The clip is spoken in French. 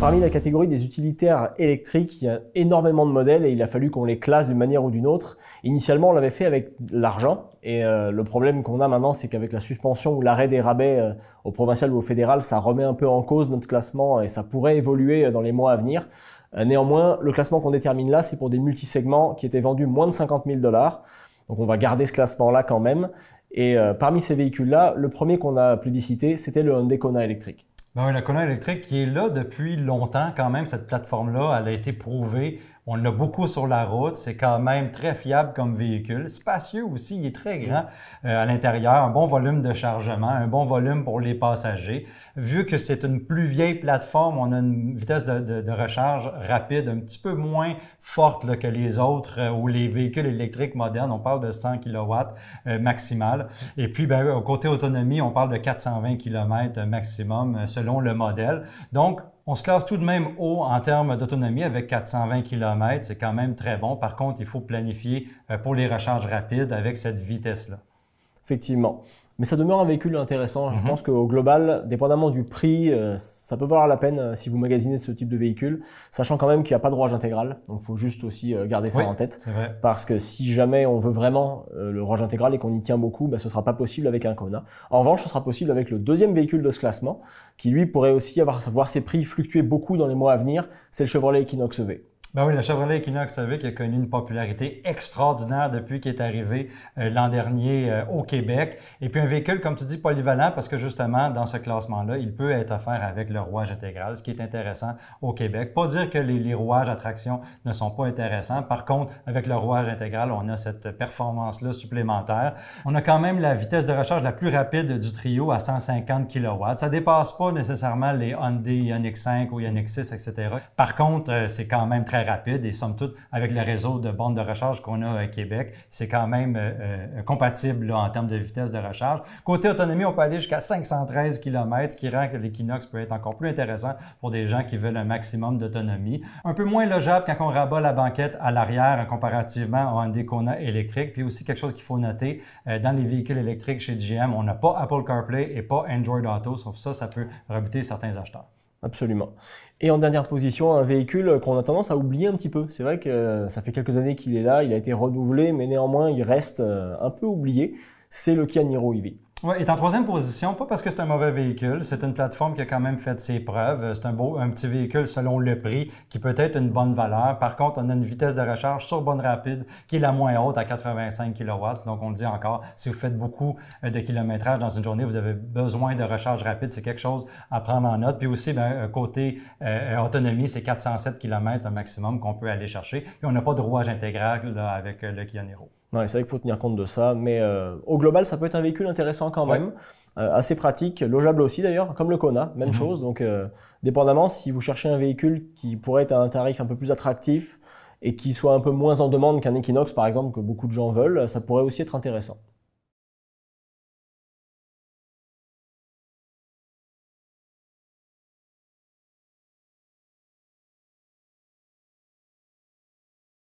parmi la catégorie des utilitaires électriques, il y a énormément de modèles et il a fallu qu'on les classe d'une manière ou d'une autre. Initialement, on l'avait fait avec l'argent et le problème qu'on a maintenant, c'est qu'avec la suspension ou l'arrêt des rabais au provincial ou au fédéral, ça remet un peu en cause notre classement et ça pourrait évoluer dans les mois à venir. Néanmoins, le classement qu'on détermine là, c'est pour des multisegments qui étaient vendus moins de 50 000 $. Donc on va garder ce classement-là quand même. Et parmi ces véhicules-là, le premier qu'on a plébiscité, c'était le Hyundai Kona électrique. Ben oui, le Kona électrique qui est là depuis longtemps quand même, cette plateforme-là, elle a été prouvée. On l'a beaucoup sur la route, c'est quand même très fiable comme véhicule. Spacieux aussi, il est très grand à l'intérieur, un bon volume de chargement, un bon volume pour les passagers. Vu que c'est une plus vieille plateforme, on a une vitesse de recharge rapide, un petit peu moins forte là, que les autres ou les véhicules électriques modernes. On parle de 100 kW maximal. Et puis, ben, au côté autonomie, on parle de 420 km maximum selon le modèle. Donc, on se classe tout de même haut en termes d'autonomie avec 420 km. C'est quand même très bon. Par contre, il faut planifier pour les recharges rapides avec cette vitesse-là. Effectivement. Mais ça demeure un véhicule intéressant. Je pense qu'au global, dépendamment du prix, ça peut valoir la peine si vous magasinez ce type de véhicule, sachant quand même qu'il n'y a pas de rouage intégral. Donc, il faut juste aussi garder ça en tête. Parce que si jamais on veut vraiment le rouage intégral et qu'on y tient beaucoup, ce ne sera pas possible avec un Kona. En revanche, ce sera possible avec le deuxième véhicule de ce classement, qui lui pourrait aussi voir ses prix fluctuer beaucoup dans les mois à venir. C'est le Chevrolet Equinox EV. Ben oui, le Chevrolet Equinox EV qui a connu une popularité extraordinaire depuis qu'il est arrivé l'an dernier au Québec. Et puis un véhicule, comme tu dis, polyvalent parce que justement, dans ce classement-là, il peut être offert avec le rouage intégral, ce qui est intéressant au Québec. Pas dire que les rouages à traction ne sont pas intéressants. Par contre, avec le rouage intégral, on a cette performance-là supplémentaire. On a quand même la vitesse de recharge la plus rapide du trio à 150 kW. Ça dépasse pas nécessairement les Hyundai Ioniq 5 ou Ioniq 6, etc. Par contre, c'est quand même très rapide et somme toute, avec le réseau de bornes de recharge qu'on a à Québec, c'est quand même compatible là, en termes de vitesse de recharge. Côté autonomie, on peut aller jusqu'à 513 km, ce qui rend que l'Equinox peut être encore plus intéressant pour des gens qui veulent un maximum d'autonomie. Un peu moins logeable quand on rabat la banquette à l'arrière comparativement au Hyundai Kona électrique. Puis aussi quelque chose qu'il faut noter, dans les véhicules électriques chez GM, on n'a pas Apple CarPlay et pas Android Auto, sauf ça peut rebuter certains acheteurs. Absolument. Et en dernière position, un véhicule qu'on a tendance à oublier un petit peu. C'est vrai que ça fait quelques années qu'il est là, il a été renouvelé, mais néanmoins, il reste un peu oublié. C'est le Kia Niro EV. Oui, il est en troisième position, pas parce que c'est un mauvais véhicule, c'est une plateforme qui a quand même fait ses preuves. C'est un petit véhicule selon le prix qui peut être une bonne valeur. Par contre, on a une vitesse de recharge sur borne rapide qui est la moins haute à 85 kW. Donc, on le dit encore, si vous faites beaucoup de kilométrage dans une journée, vous avez besoin de recharge rapide. C'est quelque chose à prendre en note. Puis aussi, côté autonomie, c'est 407 km le maximum qu'on peut aller chercher. Puis on n'a pas de rouage intégral là, avec le Kia Niro. Ouais, c'est vrai qu'il faut tenir compte de ça, mais au global, ça peut être un véhicule intéressant quand même, assez pratique, logeable aussi d'ailleurs, comme le Kona, même chose. Donc, dépendamment, si vous cherchez un véhicule qui pourrait être à un tarif un peu plus attractif et qui soit un peu moins en demande qu'un Equinox, par exemple, que beaucoup de gens veulent, ça pourrait aussi être intéressant.